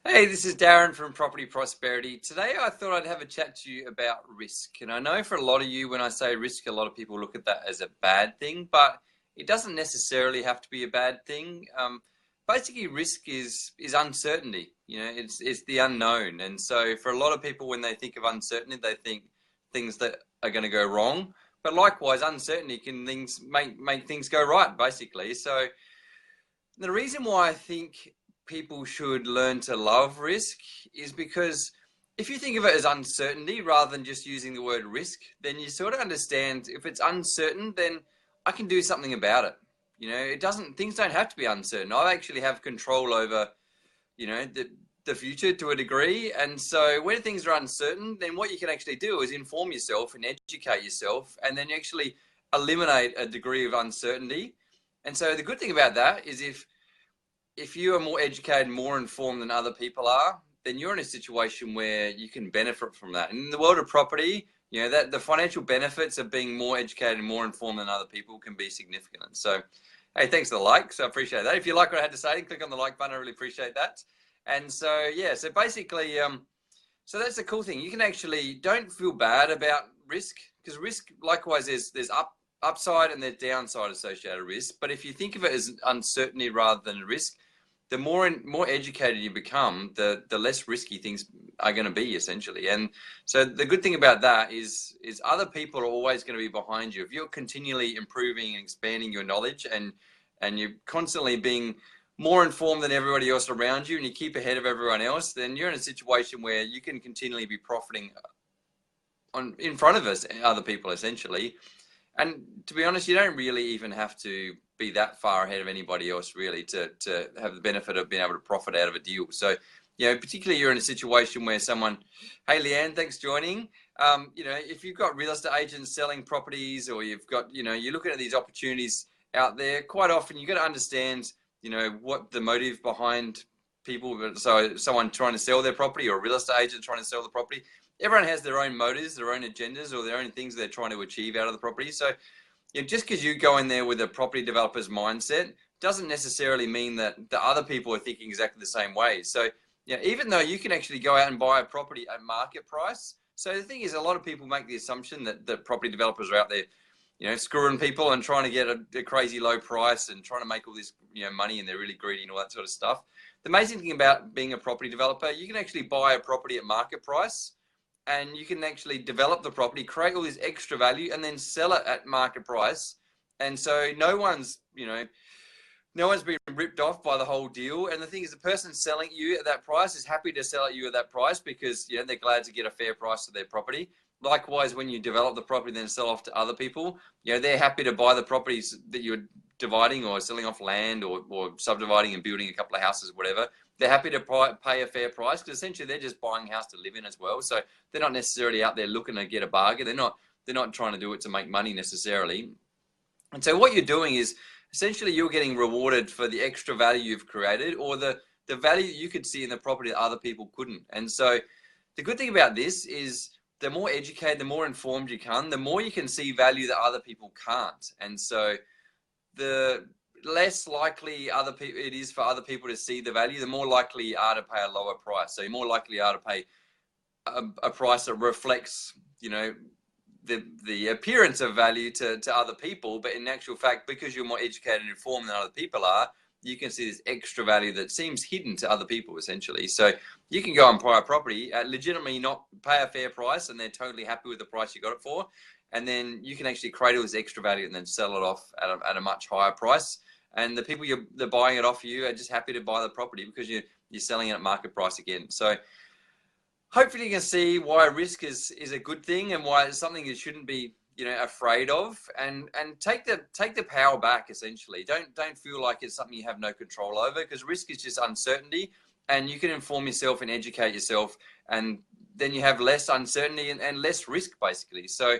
Hey, this is Darren from Property Prosperity. Today I thought I'd have a chat to you about risk. And I know for a lot of you, when I say risk, a lot of people look at that as a bad thing, but it doesn't necessarily have to be a bad thing. Basically, risk is uncertainty. It's the unknown. And so for a lot of people, when they think of uncertainty, they think things that are going to go wrong. But likewise, uncertainty can things make things go right, basically. So the reason why I think people should learn to love risk is because if you think of it as uncertainty rather than just using the word risk, then you sort of understand if it's uncertain, then I can do something about it. Things don't have to be uncertain. I actually have control over, the future to a degree. And so when things are uncertain, then what you can actually do is inform yourself and educate yourself, and then you actually eliminate a degree of uncertainty. And so the good thing about that is if you are more educated, more informed than other people are, then you're in a situation where you can benefit from that. And in the world of property, that the financial benefits of being more educated and more informed than other people can be significant. So, hey, thanks for the likes. I appreciate that. If you like what I had to say, click on the like button. I really appreciate that. And so, yeah, so basically, so that's the cool thing. You can actually don't feel bad about risk, because risk, likewise, there's upside and there's downside associated with risk. But if you think of it as uncertainty rather than a risk, the more educated you become, the less risky things are going to be, essentially. And so the good thing about that is other people are always going to be behind you. If you're continually improving and expanding your knowledge, and you're constantly being more informed than everybody else around you, and you keep ahead of everyone else, then you're in a situation where you can continually be profiting in front of other people, essentially. And to be honest, you don't really even have to be that far ahead of anybody else, really, to have the benefit of being able to profit out of a deal. So, particularly you're in a situation where someone, hey, Leanne, thanks for joining. If you've got real estate agents selling properties, or you've got, you're looking at these opportunities out there, quite often you've got to understand, what the motive behind people, so someone trying to sell their property or a real estate agent trying to sell the property. Everyone has their own motives, their own agendas, or their own things they're trying to achieve out of the property. So, just because you go in there with a property developer's mindset doesn't necessarily mean that the other people are thinking exactly the same way. So, even though you can actually go out and buy a property at market price. So the thing is, a lot of people make the assumption that the property developers are out there, screwing people and trying to get a crazy low price and trying to make all this, money, and they're really greedy and all that sort of stuff. The amazing thing about being a property developer, you can actually buy a property at market price, and you can actually develop the property, create all this extra value, and then sell it at market price. And so no one's been ripped off by the whole deal. And the thing is, the person selling you at that price is happy to sell at you at that price because they're glad to get a fair price for their property. Likewise, when you develop the property and then sell off to other people, they're happy to buy the properties that you're dividing or selling off land, or subdividing and building a couple of houses, whatever. They're happy to pay a fair price, because essentially they're just buying a house to live in as well. So they're not necessarily out there looking to get a bargain. They're not trying to do it to make money necessarily. And so what you're doing is essentially you're getting rewarded for the extra value you've created, or the value that you could see in the property that other people couldn't. And so the good thing about this is the more educated, the more informed you can, the more you can see value that other people can't. And so the less likely it is for other people to see the value, the more likely you are to pay a lower price. So you're more likely you are to pay a price that reflects, the appearance of value to other people, but in actual fact, because you're more educated and informed than other people are, you can see this extra value that seems hidden to other people, essentially. So you can go and buy a property, legitimately not pay a fair price, and they're totally happy with the price you got it for. And then you can actually create all this extra value and then sell it off at a much higher price. And the people they're buying it off you are just happy to buy the property because you're selling it at market price again. So hopefully you can see why risk is a good thing, and why it's something you shouldn't be afraid of, and take the power back, essentially. Don't feel like it's something you have no control over, because risk is just uncertainty, and you can inform yourself and educate yourself, and then you have less uncertainty and less risk, basically. So,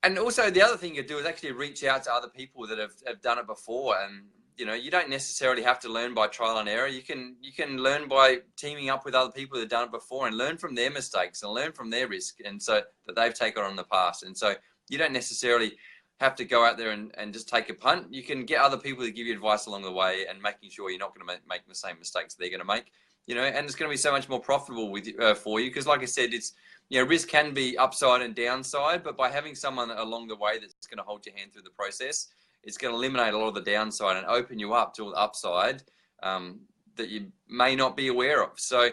and also the other thing you do is actually reach out to other people that have done it before. And you don't necessarily have to learn by trial and error. You can learn by teaming up with other people that have done it before, and learn from their mistakes and learn from their risk, and so that they've taken on in the past. And so you don't necessarily have to go out there and just take a punt. You can get other people to give you advice along the way, and making sure you're not going to make the same mistakes they're going to make. you know, and it's going to be so much more profitable with for you, because like I said, it's, you know, risk can be upside and downside, but by having someone along the way that's going to hold your hand through the process, it's going to eliminate a lot of the downside and open you up to the upside that you may not be aware of. So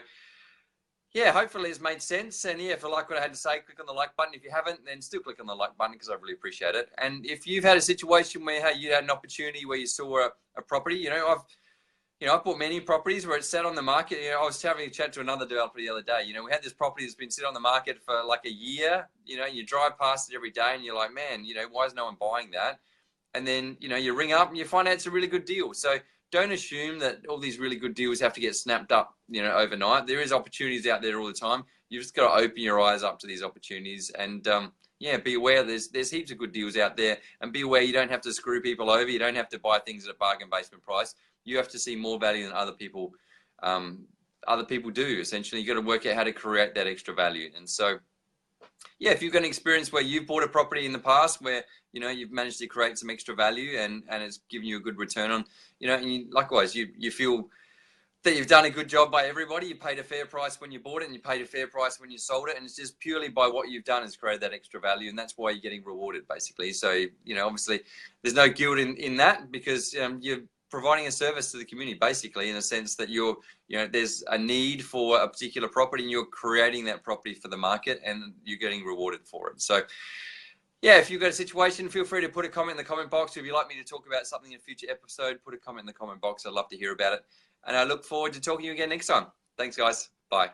yeah, hopefully it's made sense. And yeah, if you like what I had to say, click on the like button. If you haven't, then still click on the like button, because I really appreciate it. And if you've had a situation where you had an opportunity where you saw a property, you know, I've bought many properties where it's sat on the market. You know, I was having a chat to another developer the other day. You know, we had this property that's been sitting on the market for like a year. You know, you drive past it every day and you're like, man, you know, why is no one buying that? And then, you know, you ring up and you find out it's a really good deal. So don't assume that all these really good deals have to get snapped up, you know, overnight. There is opportunities out there all the time. You've just got to open your eyes up to these opportunities, and yeah, be aware there's heaps of good deals out there, and be aware you don't have to screw people over. You don't have to buy things at a bargain basement price. You have to see more value than other people do. Essentially, you got to work out how to create that extra value. And so, yeah, if you've got an experience where you've bought a property in the past where, you know, you've managed to create some extra value and it's given you a good return on, you know, and likewise, you feel that you've done a good job by everybody. You paid a fair price when you bought it, and you paid a fair price when you sold it. And it's just purely by what you've done has created that extra value. And that's why you're getting rewarded, basically. So, you know, obviously there's no guilt in that, because you're providing a service to the community, basically, in a sense that you know, there's a need for a particular property and you're creating that property for the market and you're getting rewarded for it. So yeah, if you've got a situation, feel free to put a comment in the comment box. If you'd like me to talk about something in a future episode, put a comment in the comment box. I'd love to hear about it. And I look forward to talking to you again next time. Thanks, guys. Bye.